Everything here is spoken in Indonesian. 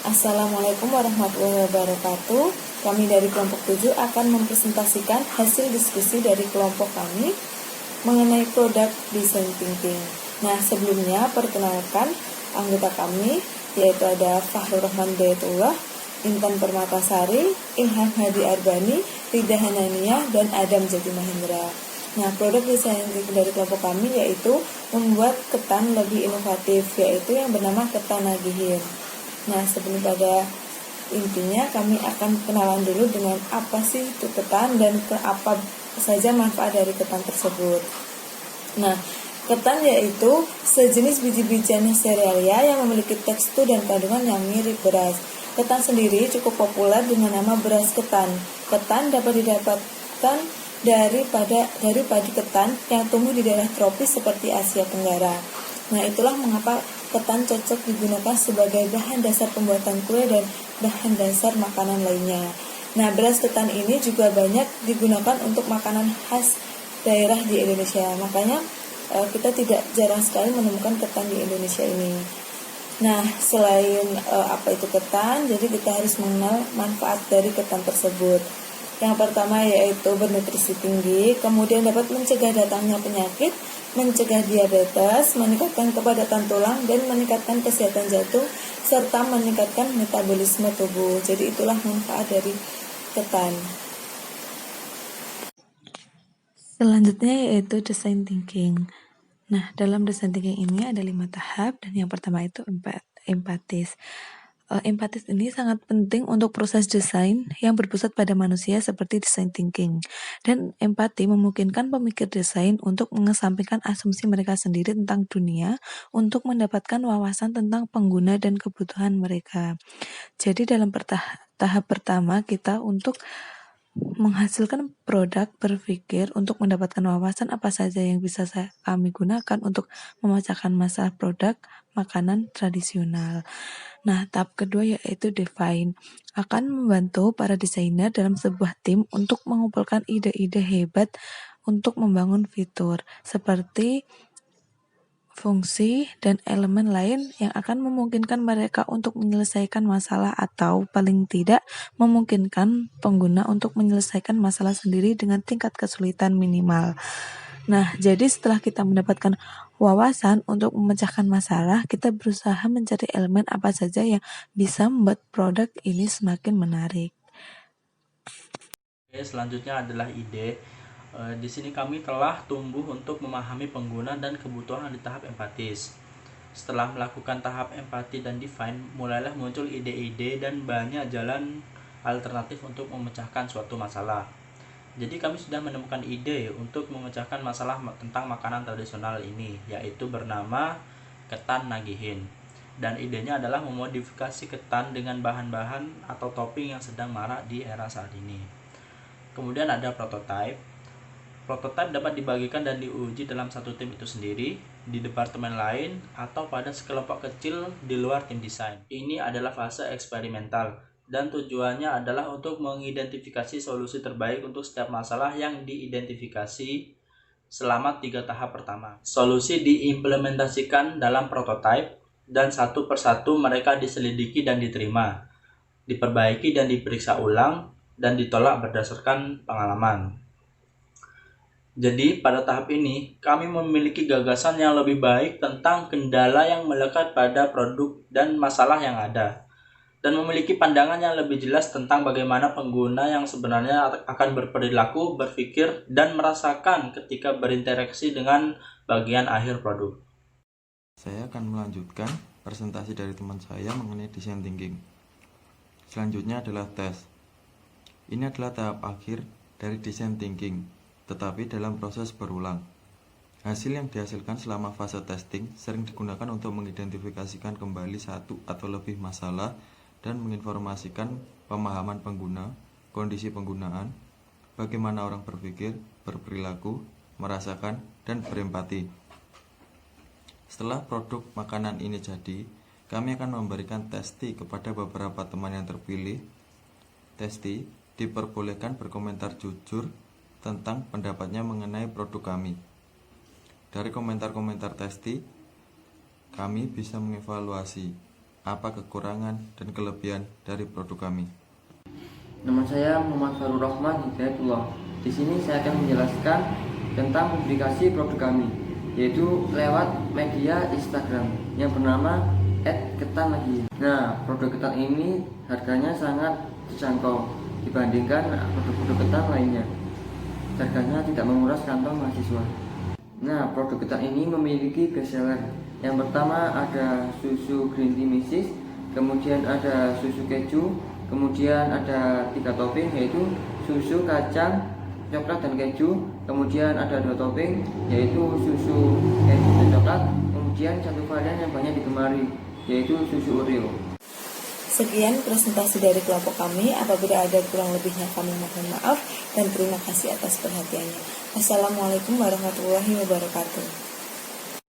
Assalamualaikum warahmatullahi wabarakatuh. Kami dari kelompok 7 akan mempresentasikan hasil diskusi dari kelompok kami mengenai produk design thinking. Nah, sebelumnya perkenalkan anggota kami, yaitu ada Fahrul Rahman Bayatullah, Intan Permatasari, Ilham Hadi Arbani, Rida Hanania, dan Adam Jati Mahendra. Nah, produk desain thinking dari kelompok kami yaitu membuat ketan lebih inovatif, yaitu yang bernama ketan nagihin. Nah, sebelum pada intinya kami akan kenalan dulu dengan apa sih itu ketan dan apa saja manfaat dari ketan tersebut. Nah, ketan yaitu sejenis biji-bijian serealia yang memiliki tekstur dan kandungan yang mirip beras. Ketan sendiri cukup populer dengan nama beras ketan. Ketan dapat didapatkan dari padi ketan yang tumbuh di daerah tropis seperti Asia Tenggara. Nah, itulah mengapa ketan cocok digunakan sebagai bahan dasar pembuatan kue dan bahan dasar makanan lainnya. Nah, beras ketan ini juga banyak digunakan untuk makanan khas daerah di Indonesia. Makanya kita tidak jarang sekali menemukan ketan di Indonesia ini. Nah, selain apa itu ketan, jadi kita harus mengenal manfaat dari ketan tersebut. Yang pertama yaitu bernutrisi tinggi, kemudian dapat mencegah datangnya penyakit, mencegah diabetes, meningkatkan kepadatan tulang, dan meningkatkan kesehatan jantung, serta meningkatkan metabolisme tubuh. Jadi itulah manfaat dari ketan. Selanjutnya yaitu design thinking. Nah, dalam design thinking ini ada 5 tahap, dan yang pertama itu empatis. Empatis ini sangat penting untuk proses desain yang berpusat pada manusia seperti design thinking. Dan empati memungkinkan pemikir desain untuk mengesampingkan asumsi mereka sendiri tentang dunia untuk mendapatkan wawasan tentang pengguna dan kebutuhan mereka. Jadi dalam tahap pertama kita untuk menghasilkan produk berpikir untuk mendapatkan wawasan apa saja yang bisa kami gunakan untuk memecahkan masalah produk makanan tradisional. Nah, tahap kedua yaitu define, akan membantu para desainer dalam sebuah tim untuk mengumpulkan ide-ide hebat untuk membangun fitur seperti fungsi dan elemen lain yang akan memungkinkan mereka untuk menyelesaikan masalah atau paling tidak memungkinkan pengguna untuk menyelesaikan masalah sendiri dengan tingkat kesulitan minimal. Nah, jadi setelah kita mendapatkan wawasan untuk memecahkan masalah, kita berusaha mencari elemen apa saja yang bisa membuat produk ini semakin menarik. Oke, selanjutnya adalah ide. Di sini kami telah tumbuh untuk memahami pengguna dan kebutuhan di tahap empatis. Setelah melakukan tahap empati dan define, mulailah muncul ide-ide dan banyak jalan alternatif untuk memecahkan suatu masalah. Jadi kami sudah menemukan ide untuk memecahkan masalah tentang makanan tradisional ini, yaitu bernama ketan nagihin. Dan idenya adalah memodifikasi ketan dengan bahan-bahan atau topping yang sedang marak di era saat ini. Kemudian ada prototype. Prototype dapat dibagikan dan diuji dalam satu tim itu sendiri, di departemen lain, atau pada sekelompok kecil di luar tim desain. Ini adalah fase eksperimental, dan tujuannya adalah untuk mengidentifikasi solusi terbaik untuk setiap masalah yang diidentifikasi selama 3 tahap pertama. Solusi diimplementasikan dalam prototype, dan satu persatu mereka diselidiki dan diterima, diperbaiki dan diperiksa ulang, dan ditolak berdasarkan pengalaman. Jadi pada tahap ini kami memiliki gagasan yang lebih baik tentang kendala yang melekat pada produk dan masalah yang ada, dan memiliki pandangan yang lebih jelas tentang bagaimana pengguna yang sebenarnya akan berperilaku, berpikir, dan merasakan ketika berinteraksi dengan bagian akhir produk. Saya akan melanjutkan presentasi dari teman saya mengenai design thinking. Selanjutnya adalah tes. Ini adalah tahap akhir dari design thinking, tetapi dalam proses berulang. Hasil yang dihasilkan selama fase testing sering digunakan untuk mengidentifikasikan kembali satu atau lebih masalah dan menginformasikan pemahaman pengguna, kondisi penggunaan, bagaimana orang berpikir, berperilaku, merasakan, dan berempati. Setelah produk makanan ini jadi, kami akan memberikan testi kepada beberapa teman yang terpilih. Testi diperbolehkan berkomentar jujur tentang pendapatnya mengenai produk kami. Dari komentar-komentar testi, kami bisa mengevaluasi apa kekurangan dan kelebihan dari produk kami. Nama saya Muhammad Farur Rahman Hidayatullah. Di sini saya akan menjelaskan tentang publikasi produk kami, yaitu lewat media Instagram yang bernama @ketanlagi. Nah, produk ketan ini harganya sangat terjangkau dibandingkan produk-produk ketan lainnya. Harganya tidak menguras kantong mahasiswa. Nah, produk ketan ini memiliki bestseller. Yang pertama ada susu green tea misis, kemudian ada susu keju, kemudian ada 3 topping yaitu susu kacang, coklat dan keju, kemudian ada 2 topping yaitu susu keju dan coklat, kemudian 1 varian yang banyak digemari yaitu susu Oreo. Sekian presentasi dari kelompok kami. Apabila ada kurang lebihnya kami mohon maaf dan terima kasih atas perhatiannya. Assalamualaikum warahmatullahi wabarakatuh.